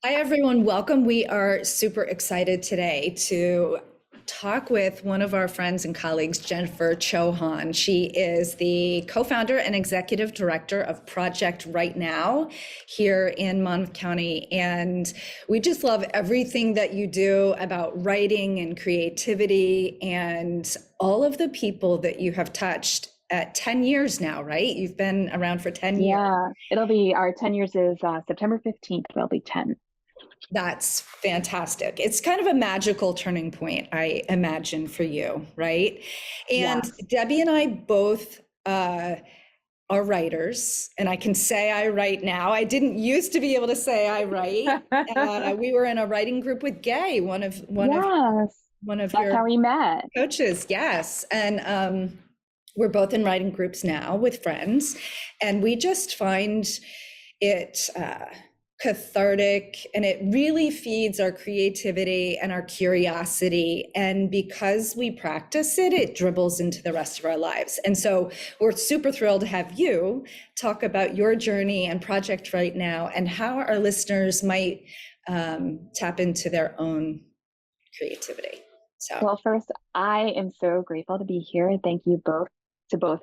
Hi, everyone. Welcome. We are super excited today to talk with one of our friends and colleagues, Jennifer Chauhan. She is the co-founder and executive director of Project Right Now here in Monmouth County. And we just love everything that you do about writing and creativity and all of the people that you have touched at 10 years now, right? You've been around for 10 years. Yeah, it'll be our 10 years is September 15th. It'll be 10. That's fantastic. It's kind of a magical turning point, I imagine, for you, right? And Yes. Debbie and I both are writers, and I can say I write now. I didn't used to be able to say I write. We were in a writing group with Gay, Yes. one of That's your how we met. coaches, yes. And we're both in writing groups now with friends, and we just find it cathartic, and it really feeds our creativity and our curiosity. And because we practice it, it dribbles into the rest of our lives. And so we're super thrilled to have you talk about your journey and project right now and how our listeners might tap into their own creativity. So, Well, first, I am so grateful to be here. Thank you both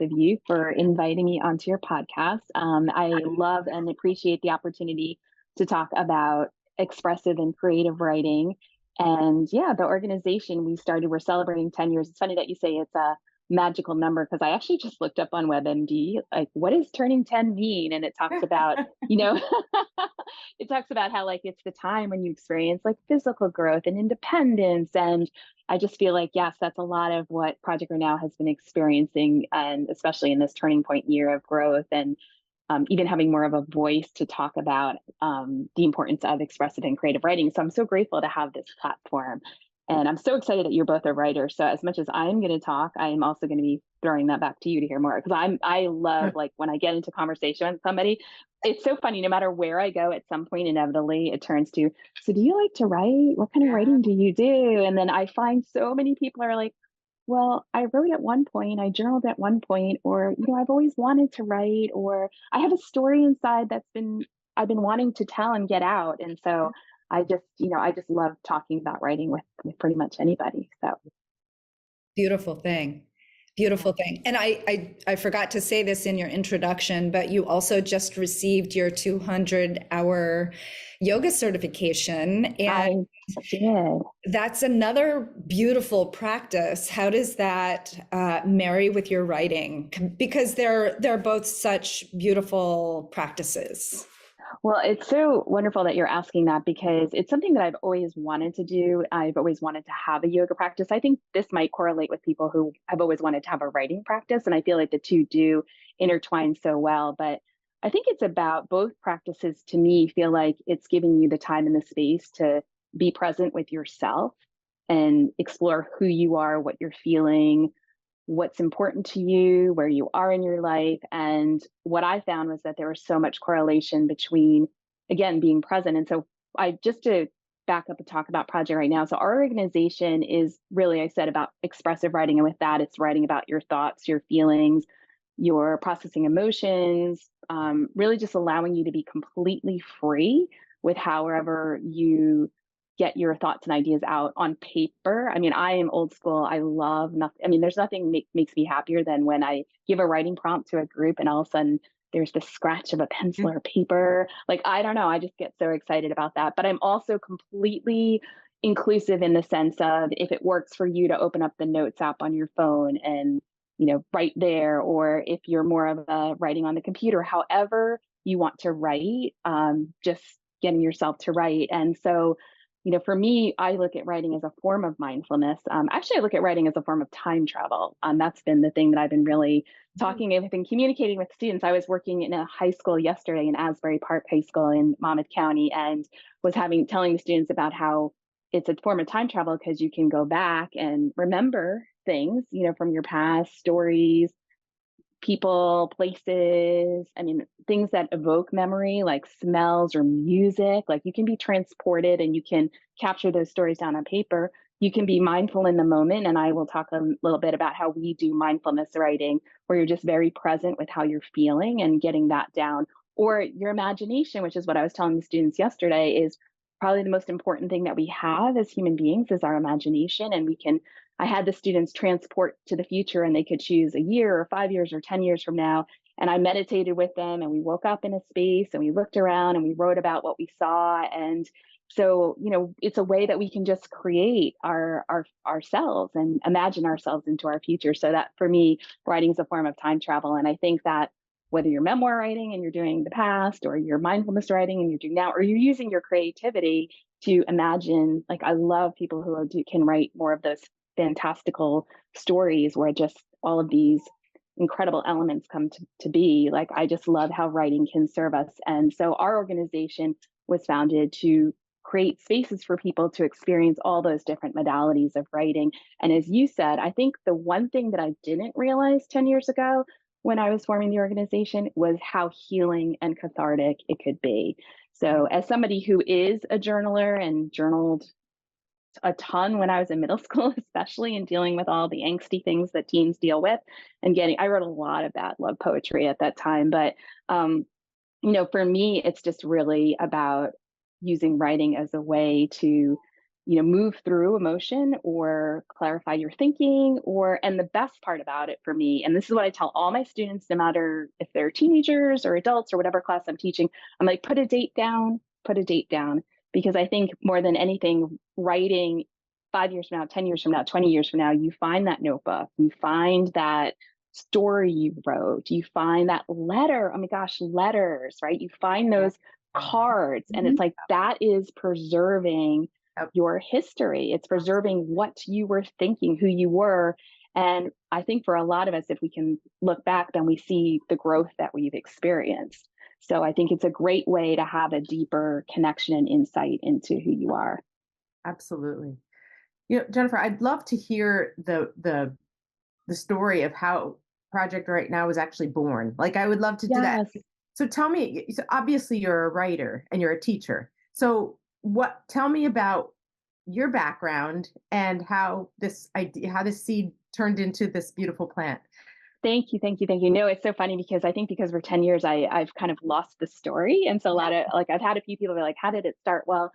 of you for inviting me onto your podcast. I love and appreciate the opportunity to talk about expressive and creative writing. And yeah, the organization we started, we're celebrating 10 years. It's funny that you say it's a magical number because I actually just looked up on WebMD, like, what does turning 10 mean? And it talks about, it talks about how like it's the time when you experience like physical growth and independence. And I just feel like, yes, that's a lot of what Project Right Now has been experiencing, and especially in this turning point year of growth and even having more of a voice to talk about the importance of expressive and creative writing. So I'm so grateful to have this platform. And I'm so excited that you're both a writer. So as much as I'm going to talk, I am also going to be throwing that back to you to hear more because I love like when I get into conversation with somebody, it's so funny. No matter where I go, at some point, inevitably, it turns to, so do you like to write? What kind of writing do you do? And then I find so many people are like, well, I wrote at one point, I journaled at one point, or, I've always wanted to write, or I have a story inside I've been wanting to tell and get out. And so I just love talking about writing with pretty much anybody. So, beautiful thing. Beautiful thing. And I forgot to say this in your introduction, but you also just received your 200-hour yoga certification. And I did. that's another beautiful practice. How does that marry with your writing? Because they're both such beautiful practices. Well, it's so wonderful that you're asking that because it's something that I've always wanted to do. I've always wanted to have a yoga practice. I think this might correlate with people who have always wanted to have a writing practice. And I feel like the two do intertwine so well. But I think it's about both practices to me feel like it's giving you the time and the space to be present with yourself and explore who you are, what you're feeling, what's important to you, where you are in your life. And what I found was that there was so much correlation between, again, being present. And so just to back up and talk about Project Right Now. So our organization is really, I said, about expressive writing. And with that, it's writing about your thoughts, your feelings, your processing emotions, really just allowing you to be completely free with however you get your thoughts and ideas out on paper. I mean, I am old school. I love nothing. I mean, there's nothing makes me happier than when I give a writing prompt to a group and all of a sudden there's the scratch of a pencil or paper. Like, I don't know. I just get so excited about that. But I'm also completely inclusive in the sense of if it works for you to open up the notes app on your phone and, write there, or if you're more of a writing on the computer, however you want to write, just getting yourself to write. And so, for me, I look at writing as a form of mindfulness. Actually, I look at writing as a form of time travel. That's been the thing that I've been really I've been communicating with students. I was working in a high school yesterday in Asbury Park High School in Monmouth County and was telling the students about how it's a form of time travel because you can go back and remember things, from your past, stories, people, places, I mean, things that evoke memory, like smells or music. Like you can be transported and you can capture those stories down on paper. You can be mindful in the moment. And I will talk a little bit about how we do mindfulness writing, where you're just very present with how you're feeling and getting that down. Or your imagination, which is what I was telling the students yesterday, is probably the most important thing that we have as human beings is our imagination. And I had the students transport to the future, and they could choose a year or 5 years or 10 years from now. And I meditated with them, and we woke up in a space and we looked around and we wrote about what we saw. And so, it's a way that we can just create ourselves and imagine ourselves into our future. So that for me, writing is a form of time travel. And I think that whether you're memoir writing and you're doing the past, or you're mindfulness writing and you're doing now, or you're using your creativity to imagine, like, I love people who can write more of those fantastical stories where just all of these incredible elements come to be. Like, I just love how writing can serve us. And so our organization was founded to create spaces for people to experience all those different modalities of writing. And as you said, I think the one thing that I didn't realize 10 years ago when I was forming the organization was how healing and cathartic it could be. So, as somebody who is a journaler and journaled a ton when I was in middle school, especially in dealing with all the angsty things that teens deal with, I wrote a lot of bad love poetry at that time. But, for me, it's just really about using writing as a way to, move through emotion or clarify your thinking. And the best part about it for me, and this is what I tell all my students, no matter if they're teenagers or adults or whatever class I'm teaching, I'm like, put a date down, because I think more than anything, writing 5 years from now, 10 years from now, 20 years from now, you find that notebook, you find that story you wrote, you find that letter. Oh my gosh, letters, right? You find those cards, and it's like that is preserving your history. It's preserving what you were thinking, who you were. And I think for a lot of us, if we can look back, then we see the growth that we've experienced. So I think it's a great way to have a deeper connection and insight into who you are. Absolutely. Jennifer, I'd love to hear the story of how Project Right Now was actually born. Like, I would love to do that. Yes. So tell me, so obviously you're a writer and you're a teacher. So tell me about your background and how this idea, how this seed turned into this beautiful plant. Thank you, thank you, thank you. No, it's so funny because I think because we're 10 years, I've kind of lost the story. And so a lot of, like, I've had a few people be like, how did it start? Well,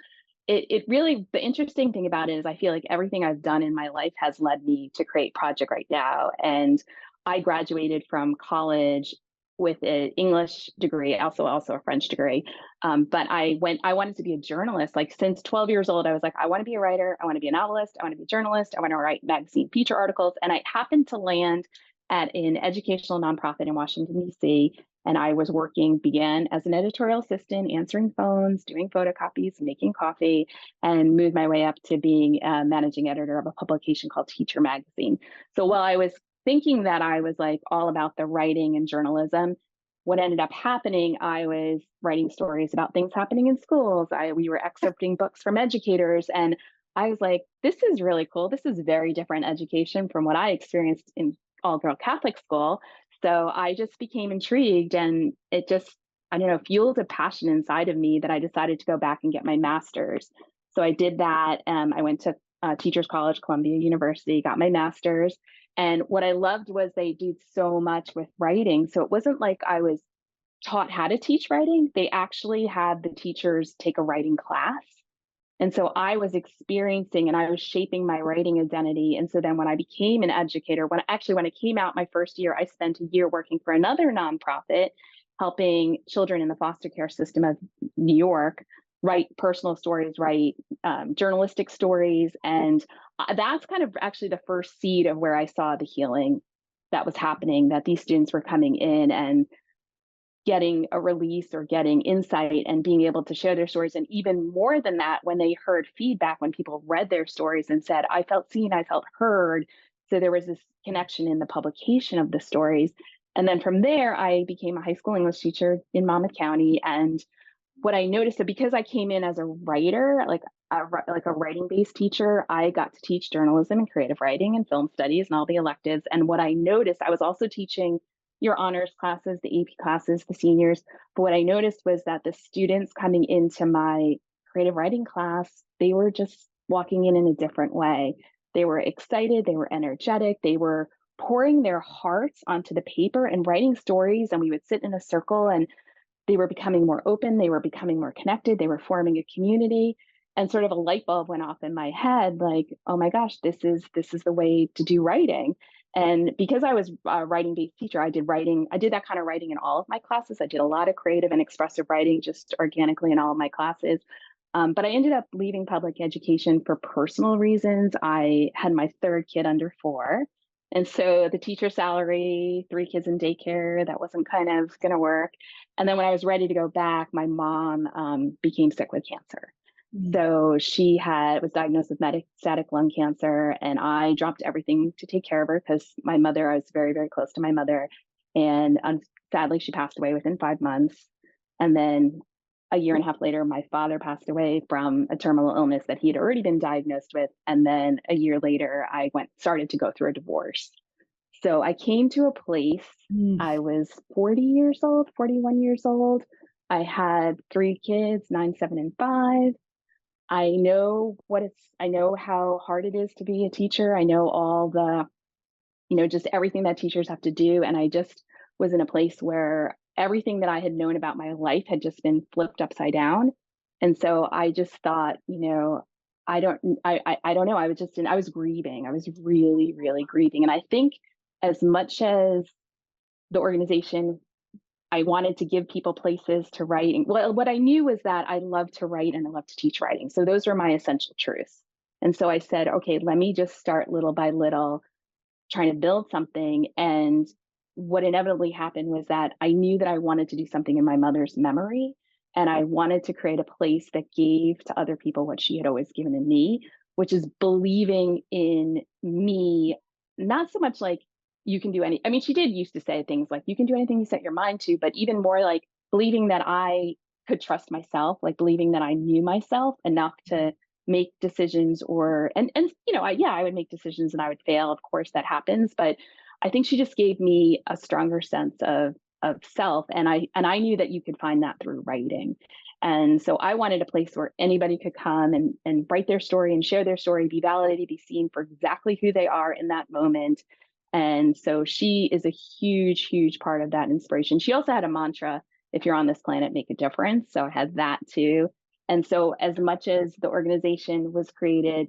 it really, the interesting thing about it is I feel like everything I've done in my life has led me to create Project Right Now. And I graduated from college with an English degree, also a French degree. But I wanted to be a journalist. Like, since 12 years old, I was like, I want to be a writer. I want to be a novelist. I want to be a journalist. I want to write magazine feature articles. And I happened to land at an educational nonprofit in Washington, D.C. And I began as an editorial assistant, answering phones, doing photocopies, making coffee, and moved my way up to being a managing editor of a publication called Teacher Magazine. So while I was thinking that I was like all about the writing and journalism, what ended up happening, I was writing stories about things happening in schools. We were excerpting books from educators, and I was like, this is really cool. This is very different education from what I experienced in all-girl Catholic school. So I just became intrigued, and it just, I don't know, fueled a passion inside of me that I decided to go back and get my master's. So I did that. I went to Teachers College, Columbia University, got my master's. And what I loved was they did so much with writing. So it wasn't like I was taught how to teach writing. They actually had the teachers take a writing class. And so I was experiencing and I was shaping my writing identity. And so then when I became an educator, when I came out my first year, I spent a year working for another nonprofit, helping children in the foster care system of New York write personal stories, write journalistic stories. And that's kind of actually the first seed of where I saw the healing that was happening, that these students were coming in and getting a release or getting insight and being able to share their stories. And even more than that, when they heard feedback, when people read their stories and said, I felt seen, I felt heard. So there was this connection in the publication of the stories. And then from there, I became a high school English teacher in Monmouth County. And what I noticed, so because I came in as a writer, like a writing-based teacher, I got to teach journalism and creative writing and film studies and all the electives. And what I noticed, I was also teaching your honors classes, the AP classes, the seniors. But what I noticed was that the students coming into my creative writing class, they were just walking in a different way. They were excited, they were energetic, they were pouring their hearts onto the paper and writing stories. And we would sit in a circle, and they were becoming more open, they were becoming more connected, they were forming a community. and sort of a light bulb went off in my head, like, oh my gosh, this is the way to do writing. And because I was a writing based teacher, I did that kind of writing in all of my classes. I did a lot of creative and expressive writing just organically in all of my classes. But I ended up leaving public education for personal reasons. I had my third kid under 4. And so the teacher salary, 3 kids in daycare, that wasn't kind of going to work. And then when I was ready to go back, my mom became sick with cancer. So she was diagnosed with metastatic lung cancer, and I dropped everything to take care of her because I was very, very close to my mother. And sadly, she passed away within 5 months. And then a year and a half later, my father passed away from a terminal illness that he had already been diagnosed with. And then a year later, I started to go through a divorce. So I came to a place, I was 40 years old, 41 years old. I had 3 kids, 9, 7, and 5. I know how hard it is to be a teacher. I know all the, just everything that teachers have to do. And I just was in a place where everything that I had known about my life had just been flipped upside down. And so I just thought, I don't know. I was grieving. I was really, really grieving. And I think as much as the organization, I wanted to give people places to write. Well, what I knew was that I love to write and I love to teach writing. So those were my essential truths. And so I said, okay, let me just start little by little trying to build something. And what inevitably happened was that I knew that I wanted to do something in my mother's memory. And I wanted to create a place that gave to other people what she had always given to me, which is believing in me, not so much like you can do I mean, she did used to say things like, you can do anything you set your mind to, but even more like believing that I could trust myself, like believing that I knew myself enough to make decisions I would make decisions and I would fail. Of course that happens, but I think she just gave me a stronger sense of self. And I knew that you could find that through writing. And so I wanted a place where anybody could come and write their story and share their story, be validated, be seen for exactly who they are in that moment. And so she is a huge, huge part of that inspiration. She also had a mantra, if you're on this planet, make a difference. So I had that too. And so as much as the organization was created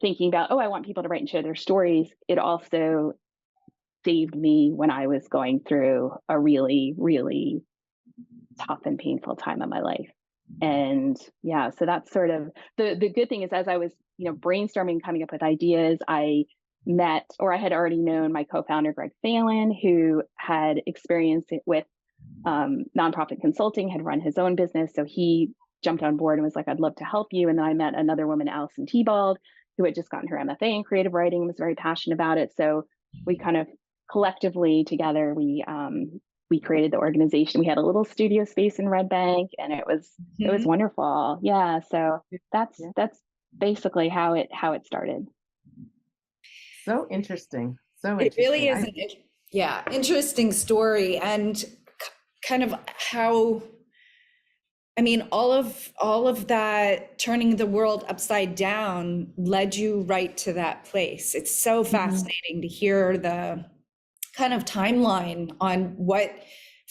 thinking about, I want people to write and share their stories, it also saved me when I was going through a really, really tough and painful time of my life. And yeah, so that's sort of the good thing is as I was, brainstorming, coming up with ideas, I had already known my co-founder, Greg Phelan, who had experience with nonprofit consulting, had run his own business. So he jumped on board and was like, I'd love to help you. And then I met another woman, Allison Tebald, who had just gotten her MFA in creative writing and was very passionate about it. So we kind of collectively together, we created the organization. We had a little studio space in Red Bank, and it was wonderful. Yeah. So that's basically how it started. So interesting. So it interesting. really is interesting story, and kind of how, I mean, all of that turning the world upside down led you right to that place. It's so fascinating to hear the kind of timeline on what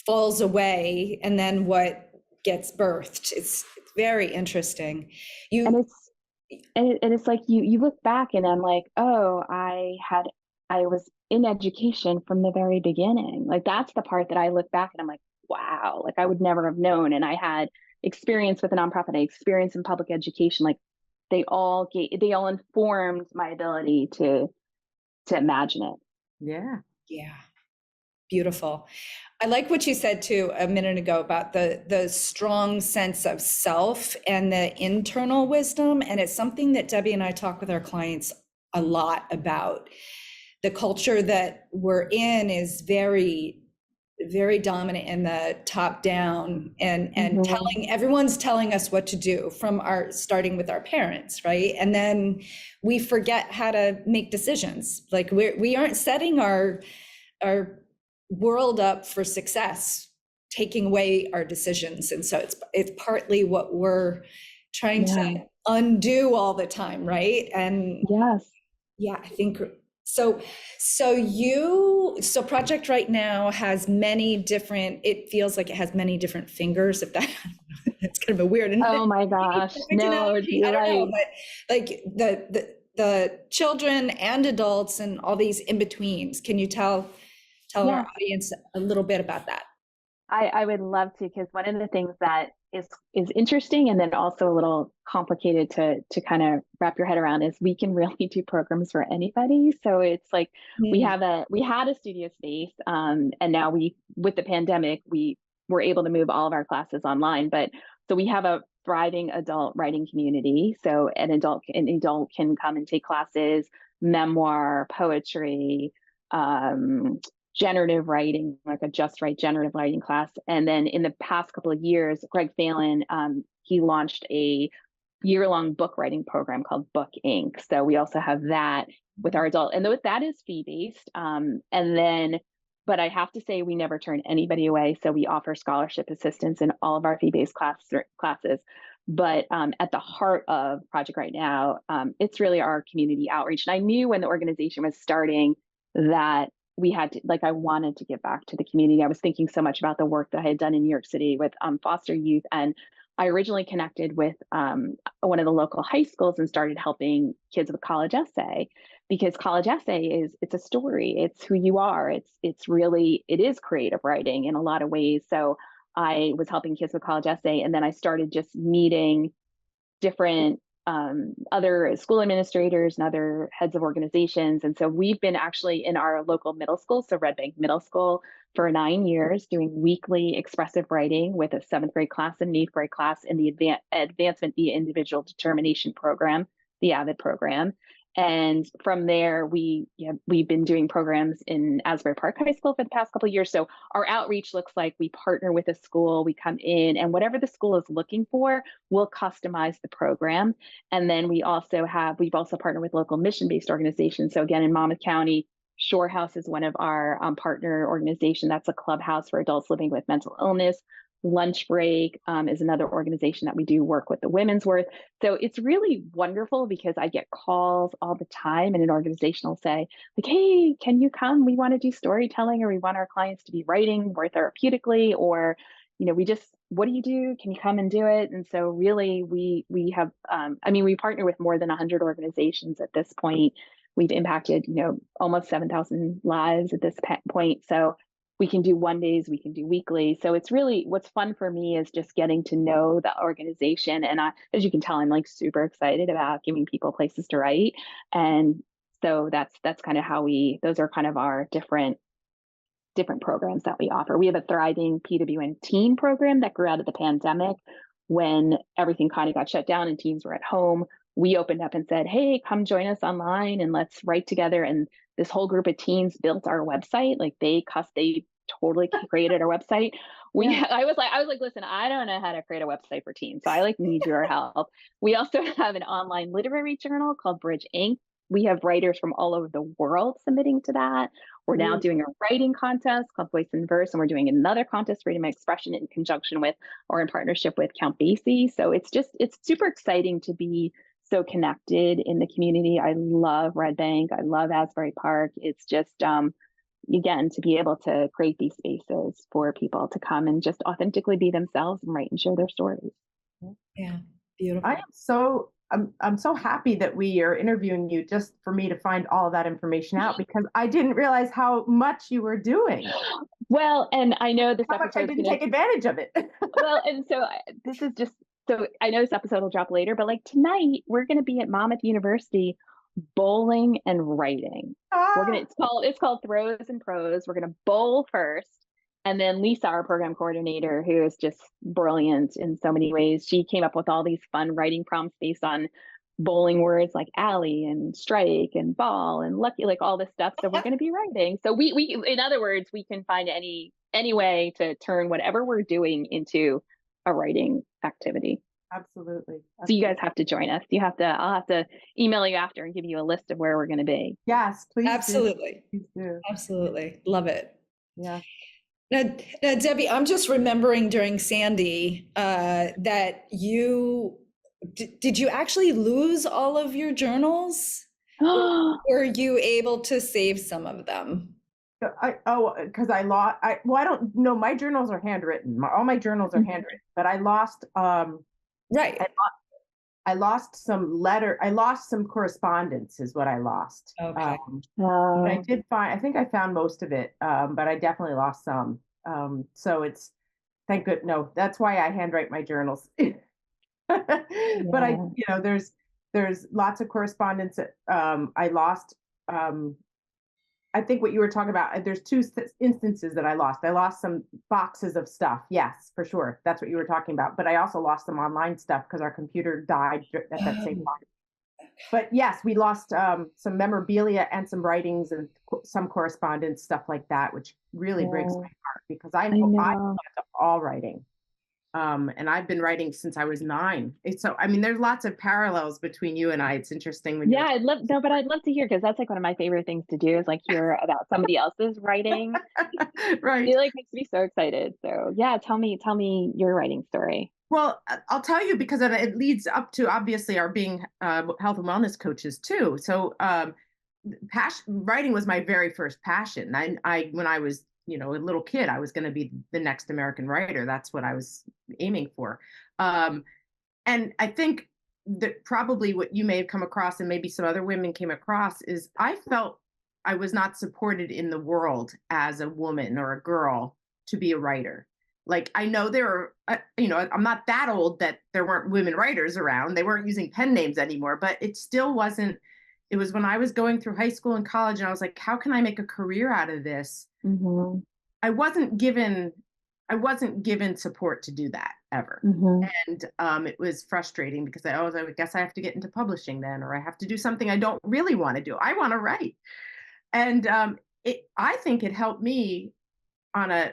falls away and then what gets birthed. It's very interesting. And it's like you look back and I'm like, I was in education from the very beginning. Like that's the part that I look back and I'm like, wow, like I would never have known. And I had experience with a nonprofit, I experience in public education. Like they all informed my ability to imagine it. Yeah. Yeah. Beautiful. I like what you said too a minute ago about the strong sense of self and the internal wisdom. And it's something that Debbie and I talk with our clients a lot about. The culture that we're in is very, very dominant in the top down and everyone's telling us what to do starting with our parents, right? And then we forget how to make decisions. Like we aren't setting our world up for success, taking away our decisions. And so it's partly what we're trying to undo all the time, right? And yes, I think so. Project Right Now has many different, it feels like it has many different fingers, if that It's kind of a weird Oh my gosh. perfect No, analogy. I you're don't know, right. but like the children and adults and all these in betweens. Can you tell our Yeah. audience a little bit about that? I would love to, because one of the things that is interesting and then also a little complicated to kind of wrap your head around is we can really do programs for anybody. So it's like we Mm, had a studio space, and now with the pandemic we were able to move all of our classes online. But so we have a thriving adult writing community. So an adult can come and take classes, memoir, poetry, um, generative writing, like a Just Write generative writing class. And then in the past couple of years, Greg Phelan, he launched a year-long book writing program called Book Inc. So we also have that with our adult, and that is fee-based. And then, but I have to say, we never turn anybody away. So we offer scholarship assistance in all of our fee-based classes. But at the heart of Project Right Now, it's really our community outreach. And I knew when the organization was starting that we had to, like, I wanted to give back to the community. I was thinking so much about the work that I had done in New York City with foster youth. And I originally connected with one of the local high schools and started helping kids with college essay, because college essay it's a story. It's who you are. It is creative writing in a lot of ways. So I was helping kids with college essay, and then I started just meeting different other school administrators and other heads of organizations. And so we've been actually in our local middle school, so Red Bank Middle School, for 9 years, doing weekly expressive writing with a 7th grade class and an 8th grade class in the Advancement via Individual Determination program, the AVID program. And from there, we've been doing programs in Asbury Park High School for the past couple of years. So our outreach looks like we partner with a school, we come in, and whatever the school is looking for, we'll customize the program. And then we've also partnered with local mission-based organizations. So again, in Monmouth County, Shore House is one of our partner organizations. That's a clubhouse for adults living with mental illness. Lunch Break is another organization that we do work with, the Women's Worth. So it's really wonderful because I get calls all the time, and an organization will say, like, hey, can you come? We want to do storytelling, or we want our clients to be writing more therapeutically, or, what do you do? Can you come and do it? And so really we have, we partner with more than 100 organizations at this point. We've impacted, almost 7,000 lives at this point. So we can do 1-days, we can do weekly. So it's really, what's fun for me is just getting to know the organization. And as you can tell, I'm like super excited about giving people places to write. And so that's kind of those are kind of our different programs that we offer. We have a thriving PWN teen program that grew out of the pandemic when everything kind of got shut down and teens were at home. We opened up and said, hey, come join us online and let's write together. And this whole group of teens built our website. Like they totally created our website. I was like, listen, I don't know how to create a website for teens, so I need your help. We also have an online literary journal called Bridge Inc. We have writers from all over the world submitting to that. We're now doing a writing contest called Voice and Verse, and we're doing another contest, Freedom of Expression, in conjunction with or in partnership with Count Basie. So it's super exciting to be so connected in the community. I love Red Bank. I love Asbury Park. It's just, again, to be able to create these spaces for people to come and just authentically be themselves and write and share their stories. Yeah, beautiful. I'm so happy that we are interviewing you just for me to find all of that information out, because I didn't realize how much you were doing. Well, and I know this How much I episode didn't take advantage of it. well, and so this is just, so I know this episode will drop later, but like tonight we're going to be at Monmouth University bowling and writing. It's called Throws and Pros. We're going to bowl first. And then Lisa, our program coordinator, who is just brilliant in so many ways, she came up with all these fun writing prompts based on bowling words like alley and strike and ball and lucky, like all this stuff. So we're going to be writing. So we, in other words, we can find any way to turn whatever we're doing into a writing activity. Absolutely. So you guys have to join us. I'll have to email you after and give you a list of where we're going to be. Yes, please. Absolutely. Please do. Absolutely. Love it. Yeah. Now, Debbie, I'm just remembering during Sandy that did you actually lose all of your journals? Or were you able to save some of them? because I lost. I don't know. My journals are handwritten. All my journals are Mhm. handwritten, but I lost. Right. I lost some letter. I lost some correspondence, is what I lost. Okay. But I Oh, did find. I think I found most of it, but I definitely lost some. So it's thank good. No, that's why I handwrite my journals. But yeah. there's lots of correspondence that I lost. Um, I think what you were talking about, there's two instances that I lost. I lost some boxes of stuff. Yes, for sure. That's what you were talking about. But I also lost some online stuff because our computer died at that same Oh, time. But yes, we lost some memorabilia and some writings and some correspondence, stuff like that, which really breaks my Yeah, heart because I I know. love all writing. And I've been writing since I was 9. So, I mean, there's lots of parallels between you and I. It's interesting when you Yeah, were I'd love no, but I'd love to hear because that's like one of my favorite things to do is like hear about somebody else's writing. I right. feel like makes me so excited. So yeah, tell me your writing story. Well, I'll tell you because it leads up to obviously our being health and wellness coaches too. So, writing was my very first passion. When I was, a little kid, I was going to be the next American writer. That's what I was aiming for. Um, and I think that probably what you may have come across, and maybe some other women came across, is I felt I was not supported in the world as a woman or a girl to be a writer. Like I know there are, I'm not that old that there weren't women writers around. They weren't using pen names anymore, but it still wasn't. It was when I was going through high school and college, and I was like, how can I make a career out of this? Mm-hmm. I wasn't given I wasn't given support to do that ever. Mm-hmm. And it was frustrating because I guess I have to get into publishing then, or I have to do something I don't really want to do. I want to write. And I think it helped me on a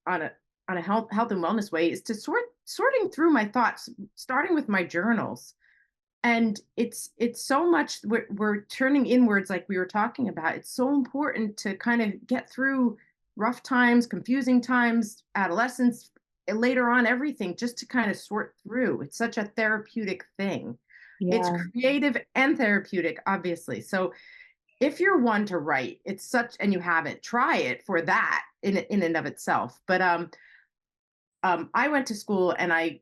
on a on a health and wellness way is to sorting through my thoughts, starting with my journals. And it's so much we're turning inwards like we were talking about. It's so important to kind of get through rough times, confusing times, adolescence, and later on everything, just to kind of sort through. It's such a therapeutic thing. It's Yeah. creative and therapeutic, obviously. So if you're one to write, it's such, and you haven't, try it for that in and of itself. But I went to school and I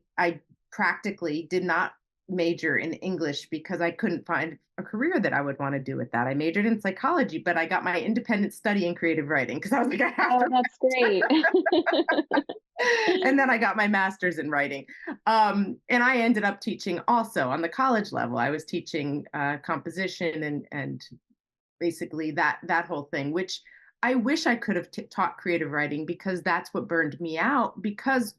practically did not major in English because I couldn't find a career that I would want to do with that. I majored in psychology, but I got my independent study in creative writing because I was like, I have Oh, to. that's great. And then I got my master's in writing. And I ended up teaching also on the college level. I was teaching composition and basically that whole thing, which I wish I could have taught creative writing because that's what burned me out because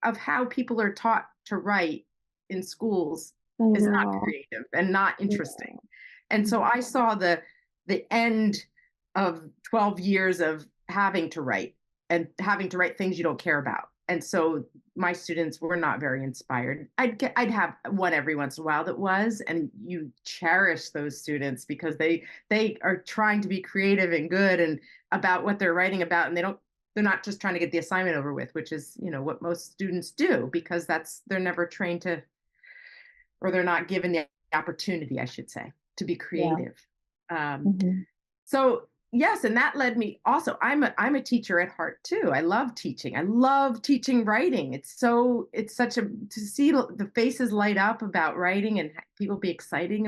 of how people are taught to write in schools I is not know. creative and not Yeah. interesting. And so I saw the end of 12 years of having to write and having to write things you don't care about. And so my students were not very inspired. I'd have one every once in a while that was, and you cherish those students because they are trying to be creative and good and about what they're writing about, and they're not just trying to get the assignment over with, which is, what most students do because they're never trained to, or they're not given the opportunity, I should say, to be Yeah. creative. Um, Hmm. so yes, and that led me also, I'm a teacher at heart too. I love teaching. I love teaching writing. It's such a, to see the faces light up about writing and people be excited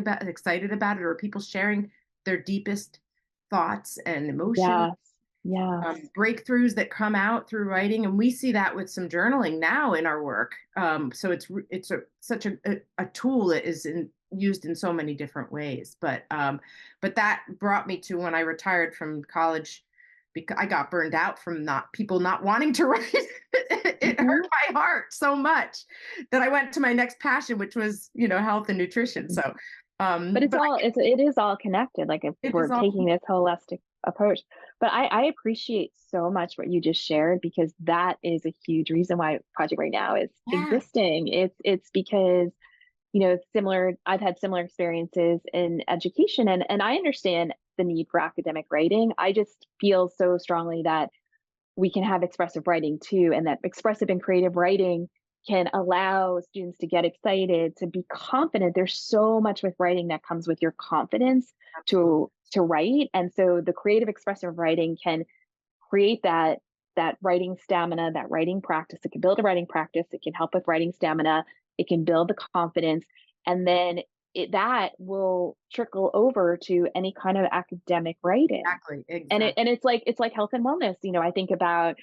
about it, or people sharing their deepest thoughts and emotions, Yes. Yes. breakthroughs that come out through writing, and we see that with some journaling now in our work. So such a tool that is used in so many different ways. But that brought me to when I retired from college because I got burned out from not people not wanting to write. It Hmm. hurt my heart so much that I went to my next passion, which was health and nutrition. So, But but it is all connected. Like if it is we're all. taking this holistic approach. But I appreciate so much what you just shared because that is a huge reason why Project Right Now is Yeah. existing. It's because similar I've had similar experiences in education and I understand the need for academic writing. I just feel so strongly that we can have expressive writing too, and that expressive and creative writing can allow students to get excited, to be confident. There's so much with writing that comes with your confidence Absolutely. to write. And so the creative expressive writing can create that writing stamina, that writing practice. It can build a writing practice. It can help with writing stamina. It can build the confidence, and then that will trickle over to any kind of academic writing. Exactly. And Exactly. it's like health and wellness. I think about,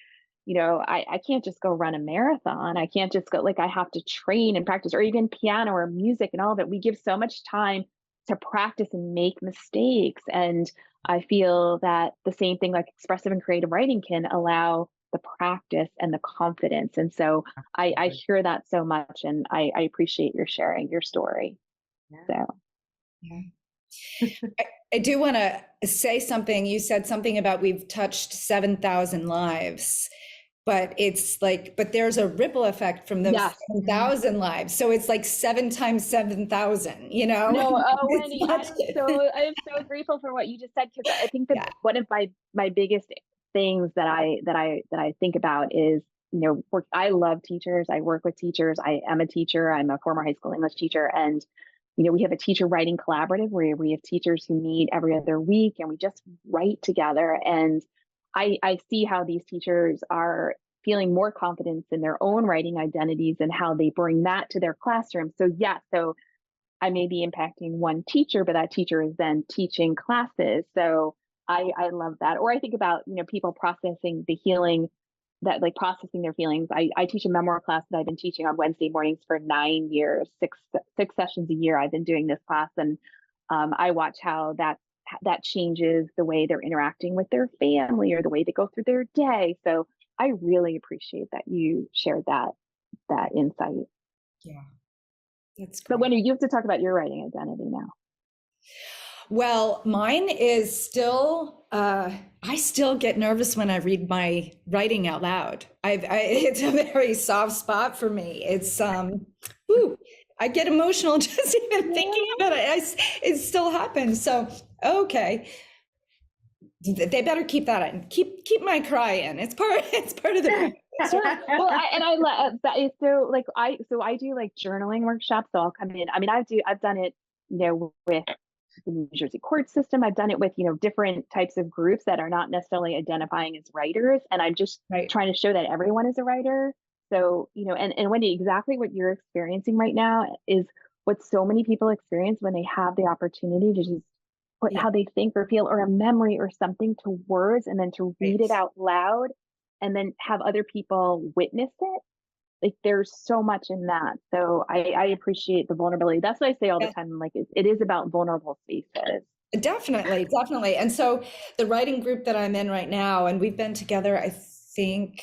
I can't just go run a marathon. I can't just go, like, I have to train and practice, or even piano or music and all of it. We give so much time to practice and make mistakes. And I feel that the same thing, like expressive and creative writing, can allow the practice and the confidence. And so I Absolutely. hear that so much, and I appreciate your sharing your story. Yeah. So Yeah. I do want to say something. You said something about we've touched 7,000 lives, but it's like, but there's a ripple effect from those yes. 7,000 lives. So it's like 7 times 7,000, you know? No, It's Wendy, not- I am so grateful for what you just said, because I think that yeah, one of my biggest things that I think about is, I love teachers. I work with teachers. I am a teacher. I'm a former high school English teacher, and we have a teacher writing collaborative where we have teachers who meet every other week, and we just write together. And I see how these teachers are feeling more confidence in their own writing identities and how they bring that to their classroom. So so I may be impacting one teacher, but that teacher is then teaching classes. So I love that. Or I think about, people processing the healing, that, like, processing their feelings. I teach a memoir class that I've been teaching on Wednesday mornings for 9 years, six sessions a year. I've been doing this class, and I watch how that changes the way they're interacting with their family or the way they go through their day. So I really appreciate that you shared that insight. yeah, that's But great. Wendy, you have to talk about your writing identity now. Well, mine is still, I still get nervous when I read my writing out loud. It's a very soft spot for me. It's, whew, I get emotional just even thinking about it. It still happens. So, okay. They better keep that in. Keep my cry in. It's part of the practice. Well, I love that. Is so, like, I do like journaling workshops. So I'll come in. I mean, I've done it, with the New Jersey court system. I've done it with, different types of groups that are not necessarily identifying as writers. And I'm just Right. trying to show that everyone is a writer. So, and Wendy, exactly what you're experiencing right now is what so many people experience when they have the opportunity to just put Yeah. how they think or feel, or a memory or something, to words, and then to read it Right. out loud, and then have other people witness it. Like, there's so much in that. So I appreciate the vulnerability. That's what I say all the Yeah. time. Like, it is about vulnerable spaces. Definitely, definitely. And so the writing group that I'm in right now, and we've been together, I think,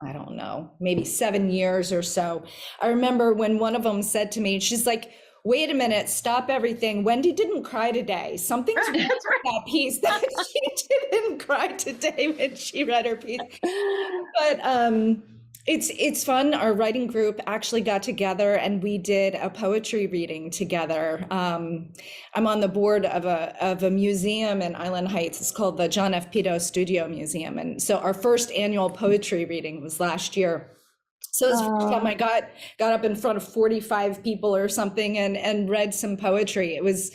I don't know, maybe 7 years or so. I remember when one of them said to me, she's like, wait a minute, stop everything. Wendy didn't cry today. Something's wrong That's with that piece that she didn't cry today when she read her piece. But it's fun. Our writing group actually got together and we did a poetry reading together. I'm on the board of a museum in Island Heights. It's called the John F. Pito Studio Museum, and so our first annual poetry reading was last year. So this first time I got up in front of 45 people or something and read some poetry. It was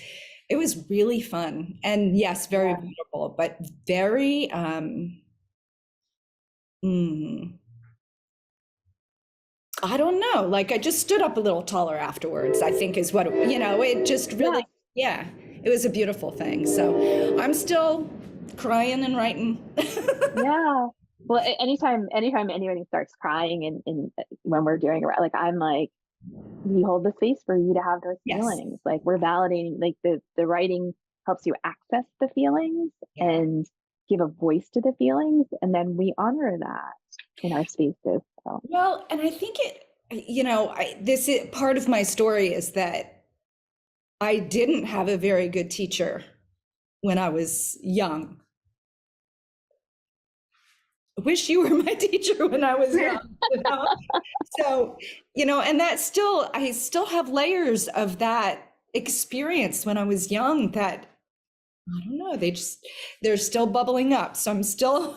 really fun, and yes, very vulnerable, but very I don't know. Like, I just stood up a little taller afterwards, I think is what, it just really, yeah, it was a beautiful thing. So I'm still crying and writing. Yeah. Well, anytime anybody starts crying in when we're doing it, like, I'm like, we hold the space for you to have those Yes. feelings. Like, we're validating, like, the writing helps you access the feelings and give a voice to the feelings, and then we honor that in our spaces. So. Well, and I think this is part of my story, is that I didn't have a very good teacher when I was young. I wish you were my teacher when I was young. So, and I still have layers of that experience when I was young that, I don't know, they're still bubbling up. So I'm still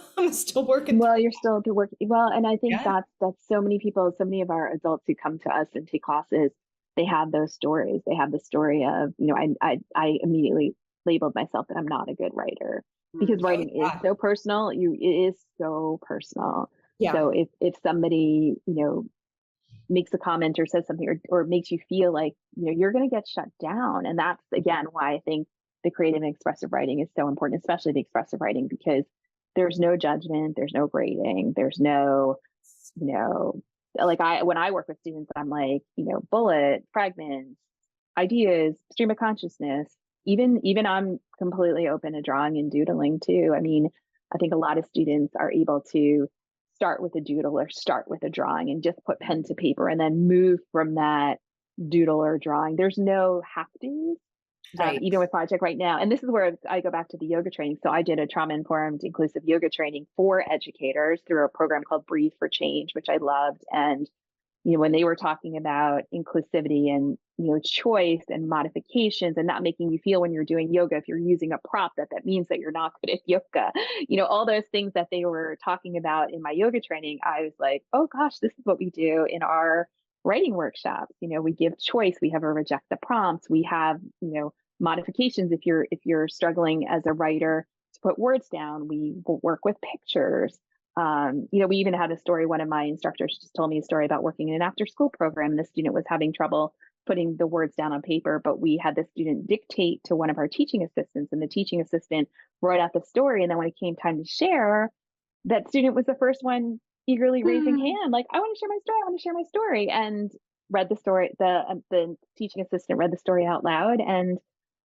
working. Well, you're still working. Well, and I think Yeah. that's so many people, so many of our adults who come to us and take classes, they have those stories. They have the story of, I immediately labeled myself that I'm not a good writer because Oh, writing is yeah. so personal. It is so personal. Yeah. So if somebody, makes a comment or says something or makes you feel like, you're going to get shut down. And that's again why I think the creative and expressive writing is so important, especially the expressive writing, because there's no judgment, there's no grading, there's no, like when I work with students, I'm like, bullet, fragments, ideas, stream of consciousness. Even I'm completely open to drawing and doodling too. I mean, I think a lot of students are able to start with a doodle or start with a drawing and just put pen to paper and then move from that doodle or drawing. There's no have to, Right. even with Project Right Now. And this is where I go back to the yoga training. So I did a trauma-informed inclusive yoga training for educators through a program called Breathe for Change, which I loved. And when they were talking about inclusivity and choice and modifications and not making you feel when you're doing yoga, if you're using a prop, that means that you're not good at yoga, all those things that they were talking about in my yoga training, I was like, oh gosh, this is what we do in our writing workshops. We give choice, we have a reject the prompts, we have modifications. If you're struggling as a writer to put words down, we will work with pictures. We even had a story. One of my instructors just told me a story about working in an after school program. The student was having trouble putting the words down on paper, but we had the student dictate to one of our teaching assistants, and the teaching assistant wrote out the story. And then when it came time to share, that student was the first one eagerly raising hand, like, I want to share my story. I want to share my story. And read the story. The teaching assistant read the story out loud, and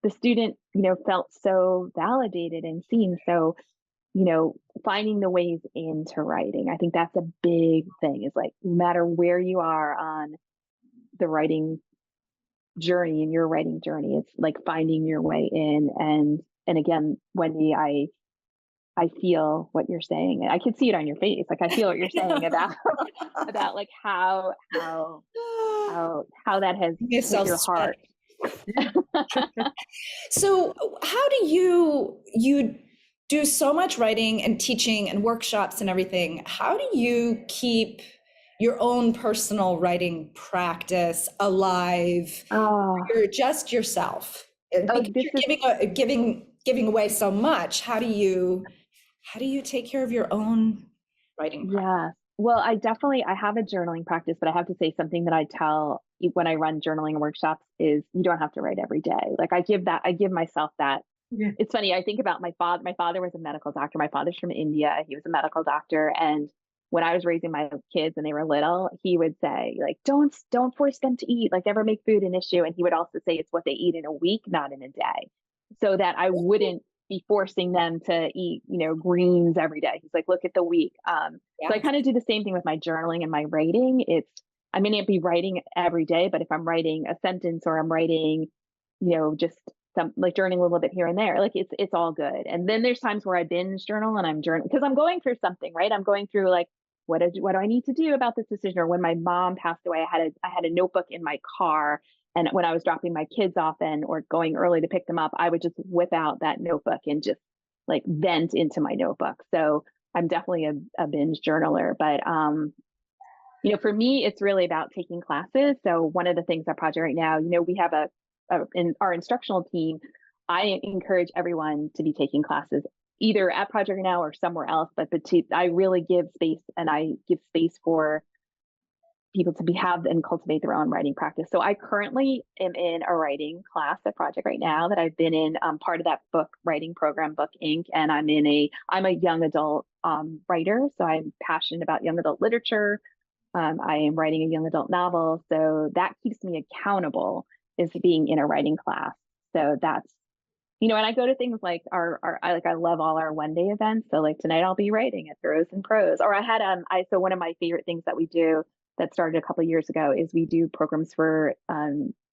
the student, felt so validated and seen. So finding the ways into writing. I think that's a big thing, is like, no matter where you are on the writing journey, in your writing journey, it's like finding your way in. And again, Wendy, I feel what you're saying. I can see it on your face. Like, I feel what you're saying about about like how that has Makes hit yourself your sweat. heart. So how do you do so much writing and teaching and workshops and everything? How do you keep your own personal writing practice alive? Oh, You're just yourself. And because this is you're giving away so much, how do you take care of your own writing practice? Yeah. Well, I have a journaling practice, but I have to say, something that I tell when I run journaling workshops is, you don't have to write every day. Like, I give myself that. Yeah. It's funny. I think about my father. My father was a medical doctor. My father's from India. He was a medical doctor. And when I was raising my kids and they were little, he would say, like, don't force them to eat, like, never make food an issue. And he would also say it's what they eat in a week, not in a day, so that I wouldn't be forcing them to eat, greens every day. He's like, look at the week. So I Yeah. kind of do the same thing with my journaling and my writing. I may not be writing every day, but if I'm writing a sentence or I'm writing, just some, like, journaling a little bit here and there, like, it's all good. And then there's times where I binge journal and I'm journaling because I'm going through something, right? I'm going through, like, what do I need to do about this decision? Or when my mom passed away, I had a notebook in my car, and when I was dropping my kids off or going early to pick them up, I would just whip out that notebook and just, like, vent into my notebook. So I'm definitely a binge journaler. But for me, it's really about taking classes. So one of the things at Project Right Now, we have in our instructional team, I encourage everyone to be taking classes either at Project Right Now or somewhere else. But I really give space, and I give space for people to have and cultivate their own writing practice. So I currently am in a writing class at Project Right Now that I've been in, part of that book writing program, Book Inc. And I'm a young adult writer. So I'm passionate about young adult literature. I am writing a young adult novel. So that keeps me accountable, is being in a writing class. So that's, and I go to things like I love all our one day events. So, like, tonight I'll be writing at Throws and Prose. Or I had so one of my favorite things that we do that started a couple of years ago is we do programs for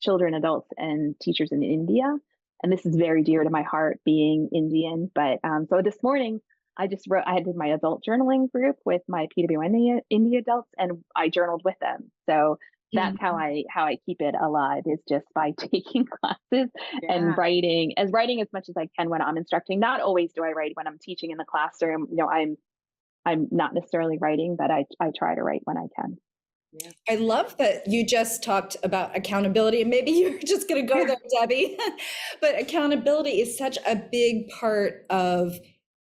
children, adults, and teachers in India. And this is very dear to my heart, being Indian. But so this morning I did my adult journaling group with my PWN India adults, and I journaled with them. So that's how I keep it alive, is just by taking classes and writing as much as I can when I'm instructing. Not always do I write when I'm teaching in the classroom. I'm not necessarily writing, but I try to write when I can. Yeah. I love that you just talked about accountability, and maybe you're just going to go there, Debbie. But accountability is such a big part of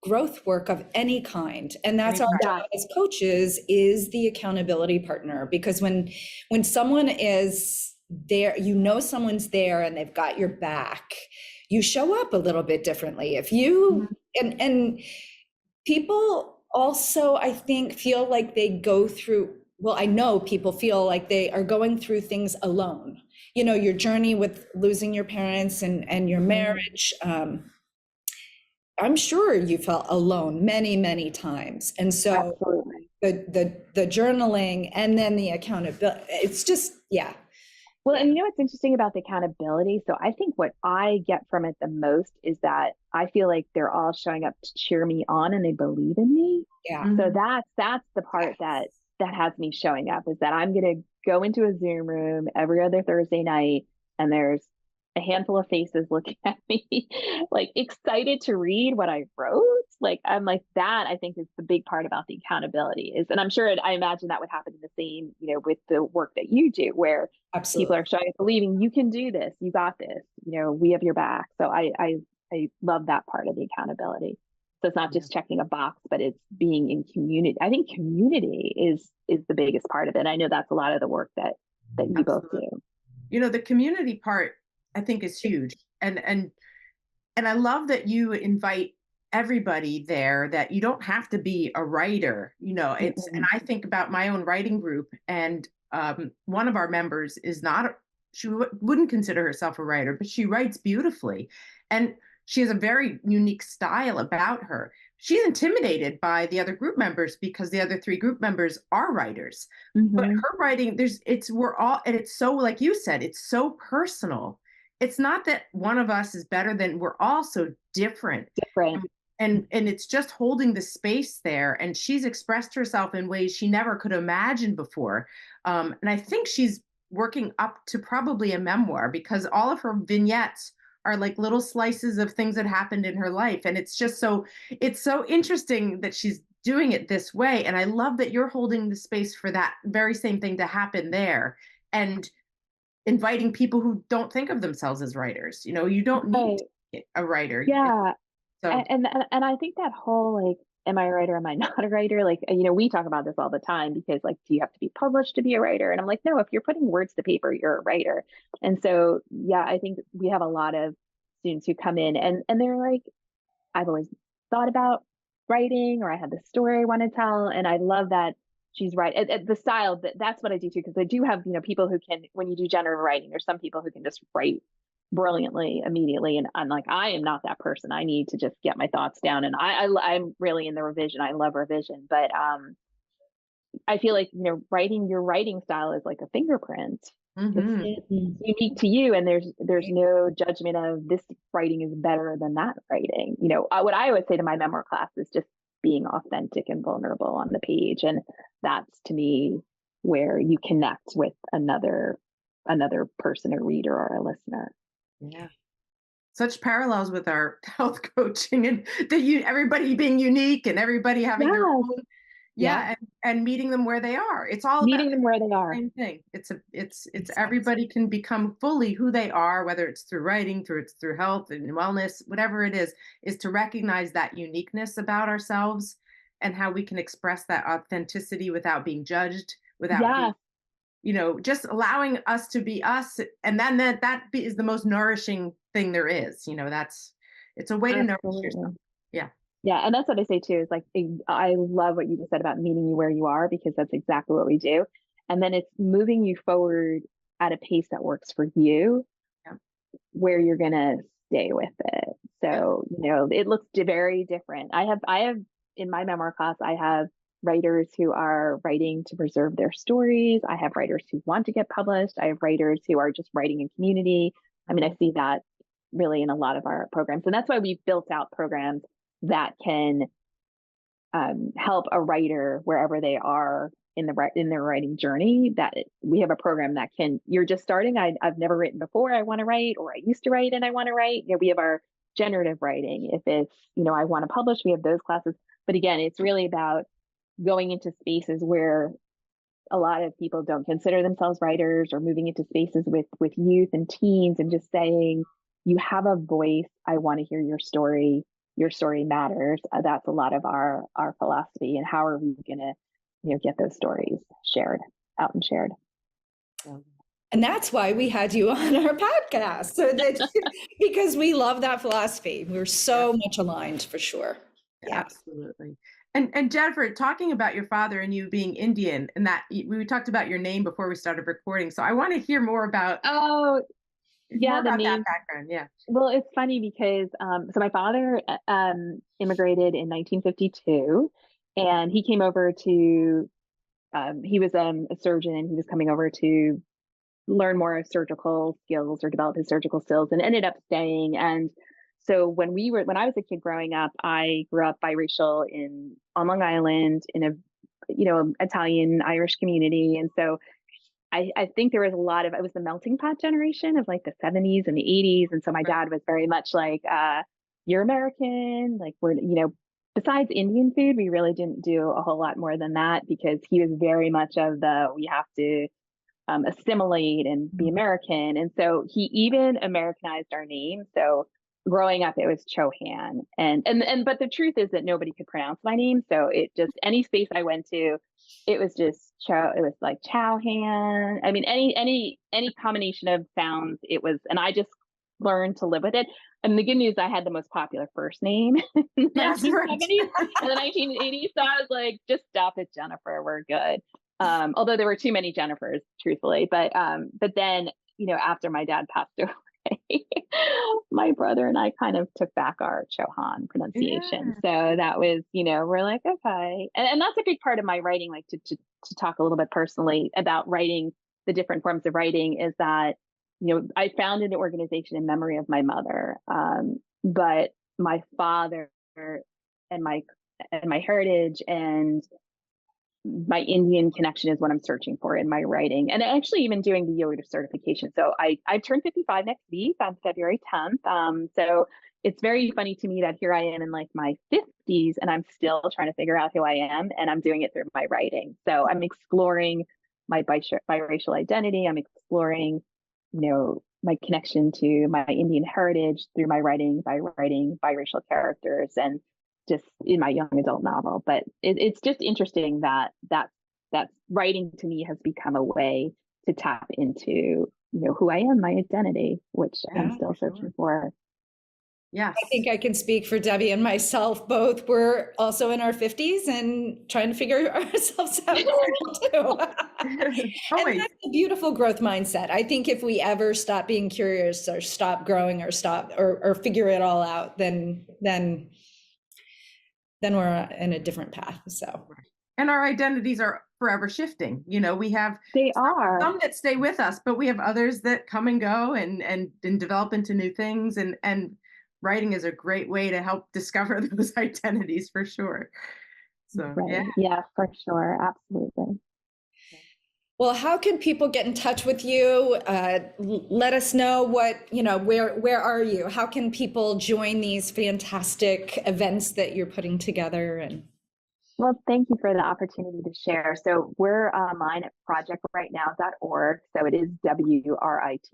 growth work of any kind, and that's our Anytime. job as coaches, is the accountability partner. Because when someone is there, you know someone's there and they've got your back, you show up a little bit differently. If you and people also, I think, feel like they go through, well, I know people feel like they are going through things alone. You know, your journey with losing your parents and your marriage. I'm sure you felt alone many, many times. And so Absolutely. the journaling and then the accountability, it's just, yeah. Well, and you know what's interesting about the accountability? So I think what I get from it the most is that I feel like they're all showing up to cheer me on and they believe in me. Yeah. So that's the part that has me showing up, is that I'm going to go into a Zoom room every other Thursday night and there's a handful of faces looking at me like excited to read what I wrote. Like I'm like, that I think is the big part about the accountability is, and I'm sure I imagine that would happen the same, you know, with the work that you do, where people Absolutely. are showing, believing you can do this, you got this, you know, we have your back. So I love that part of the accountability. So it's not just checking a box, but it's being in community. I think community is the biggest part of it. I know that's a lot of the work that you both Absolutely. do. You know, the community part I think is huge. And I love that you invite everybody there, that you don't have to be a writer, you know. It's and Mm-mm. I think about my own writing group, and one of our members is not she wouldn't consider herself a writer, but she writes beautifully, and she has a very unique style about her. She's intimidated by the other group members because the other three group members are writers, but Mm-hmm. her writing, we're all, and it's so, like you said, it's so personal. It's not that one of us is better than, we're all so different. Different. And it's just holding the space there, and she's expressed herself in ways she never could imagine before. And I think she's working up to probably a memoir, because all of her vignettes are like little slices of things that happened in her life, and it's so interesting that she's doing it this way. And I love that you're holding the space for that very same thing to happen there, and inviting people who don't think of themselves as writers. You know, you don't need Right. a writer. Yeah. So And I think that whole like, am I a writer? Am I not a writer? Like, you know, we talk about this all the time, because like, do you have to be published to be a writer? And I'm like, no, if you're putting words to paper, you're a writer. And so, yeah, I think we have a lot of students who come in and they're like, I've always thought about writing, or I had this story I want to tell. And I love that she's right. The style, that's what I do too, because I do have, you know, people who can, when you do generative writing, there's some people who can just write brilliantly immediately. And I'm like, I am not that person. I need to just get my thoughts down. And I'm really in the revision. I love revision, but I feel like, you know, your writing style is like a fingerprint. It's mhm. unique to you, and there's no judgment of this writing is better than that writing. You know, what I always say to my memoir class is just being authentic and vulnerable on the page, and that's to me where you connect with another person, a reader or a listener. Yeah. Such parallels with our health coaching, and everybody being unique and everybody having their Yes. own, Yep. yeah, and meeting them where they are. It's all about Meeting them where they the are. same thing. It's Exactly. everybody can become fully who they are, whether it's through writing, it's through health and wellness, whatever it is to recognize that uniqueness about ourselves, and how we can express that authenticity without being judged, without being, Yes. you know, just allowing us to be us. And then is the most nourishing thing there is. You know, it's a way to nourish yourself. Absolutely. Yeah. Yeah, and that's what I say too, is like, I love what you just said about meeting you where you are, because that's exactly what we do. And then it's moving you forward at a pace that works for you, Yeah. where you're gonna stay with it. Yeah. So, you know, it looks very different. I have in my memoir class, I have writers who are writing to preserve their stories. I have writers who want to get published. I have writers who are just writing in community. I mean, I see that really in a lot of our programs. And that's why we've built out programs that can help a writer wherever they are in their writing journey. That we have a program that can, you're just starting, I've never written before, I want to write, or I used to write and I want to write. You know, we have our generative writing. If it's, you know, I want to publish, we have those classes. But again, it's really about going into spaces where a lot of people don't consider themselves writers, or moving into spaces with youth and teens and just saying, you have a voice. I want to hear your story. Your story matters. That's a lot of our philosophy. And how are we going to, get those stories shared out and shared? And that's why we had you on our podcast, so that because we love that philosophy. We're so much aligned, for sure. Yeah. Absolutely. And Jennifer, talking about your father and you being Indian, and that we talked about your name before we started recording. So I want to hear more about more about the that name. background. Yeah. Well, it's funny because so my father immigrated in 1952, and he came over to he was a surgeon, and he was coming over to learn more surgical skills or develop his surgical skills, and ended up staying. And so when I was a kid growing up, I grew up biracial on Long Island in a Italian Irish community. And so I think there was a lot of, it was the melting pot generation of like the 70s and the 80s. And so my dad was very much like, you're American, like besides Indian food, we really didn't do a whole lot more than that, because he was very much of we have to assimilate and be American. And so he even Americanized our name. So growing up, it was Chauhan. But the truth is that nobody could pronounce my name. So it just, any space I went to, it was just it was like Chauhan. I mean, any combination of sounds, it was, and I just learned to live with it. And the good news, I had the most popular first name in the 1970s and the 1980s. So I was like, just stop it, Jennifer, we're good. Although there were too many Jennifers, truthfully. But then, after my dad passed away, my brother and I kind of took back our Chauhan pronunciation. So that was, we're like, okay. And that's a big part of my writing, like to talk a little bit personally about writing, the different forms of writing, is that, I founded an organization in memory of my mother. But my father and my heritage and my Indian connection is what I'm searching for in my writing, and actually even doing the yoga certification. So I turn 55 next week on February 10th. So it's very funny to me that here I am in like my 50s, and I'm still trying to figure out who I am, and I'm doing it through my writing. So I'm exploring my biracial identity. I'm exploring, my connection to my Indian heritage through my writing, by writing biracial characters, and just in my young adult novel. But it's just interesting that writing to me has become a way to tap into, who I am, my identity, which I'm still searching for. Yes. I think I can speak for Debbie and myself. Both we're also in our 50s and trying to figure ourselves out too. And that's a beautiful growth mindset. I think if we ever stop being curious, or stop growing, or stop or figure it all out, then we're in a different path. So, and our identities are forever shifting. We have some that stay with us, but we have others that come and go and develop into new things. And writing is a great way to help discover those identities, for sure. So, right. Yeah, for sure. Absolutely. Well, how can people get in touch with you? Let us know where are you? How can people join these fantastic events that you're putting together? Well, thank you for the opportunity to share. So we're online at projectrightnow.org. So it is WRITE.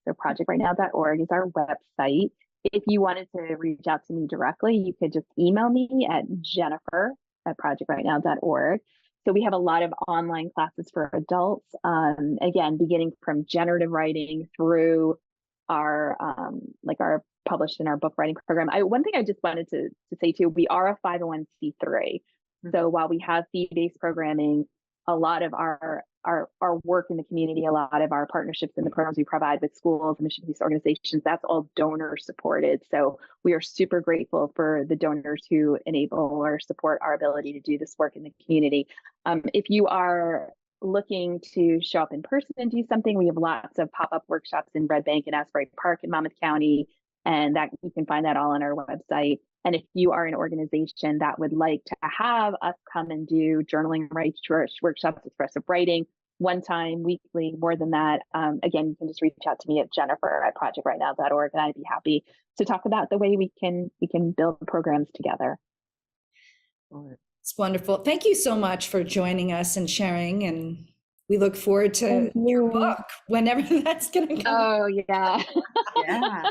So projectrightnow.org is our website. If you wanted to reach out to me directly, you could just email me at jennifer@projectrightnow.org. So we have a lot of online classes for adults, again, beginning from generative writing through our published in our book writing program. One thing I just wanted to say too, we are a 501c3. So while we have fee-based programming, a lot of our work in the community, a lot of our partnerships and the programs we provide with schools and mission-based organizations, that's all donor supported. So we are super grateful for the donors who enable or support our ability to do this work in the community. If you are looking to show up in person and do something, we have lots of pop-up workshops in Red Bank and Asbury Park in Monmouth County, and that you can find that all on our website. And if you are an organization that would like to have us come and do journaling workshops, expressive writing, one time, weekly, more than that, again, you can just reach out to me at jennifer@projectrightnow.org, and I'd be happy to talk about the way we can build programs together. It's wonderful. Thank you so much for joining us and sharing. And we look forward to Thank your you. book, whenever that's going to come. Oh, yeah. Yeah.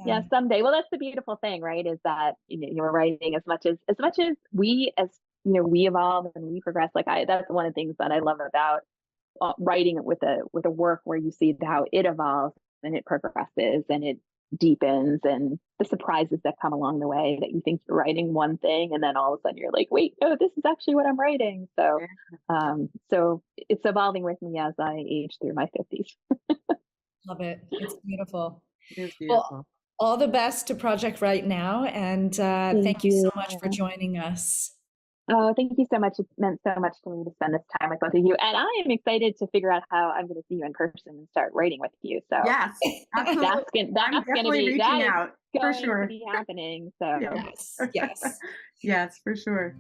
Yeah, someday. Well, that's the beautiful thing, right? Is that you're writing as much as we we evolve and we progress. That's one of the things that I love about writing with a work where you see how it evolves and it progresses and it deepens, and the surprises that come along the way, that you think you're writing one thing and then all of a sudden you're like, wait, no, this is actually what I'm writing. So so it's evolving with me as I age through my 50s. Love it. It's beautiful. It is Well, beautiful. all the best to Project Right Now. And thank you so much for joining us. Oh, thank you so much. It's meant so much to me to spend this time with both of you. And I am excited to figure out how I'm going to see you in person and start writing with you. So Yes, absolutely. that's going to be reaching out for going sure. to be happening. So Yeah. Yes, yes. Yes, for sure.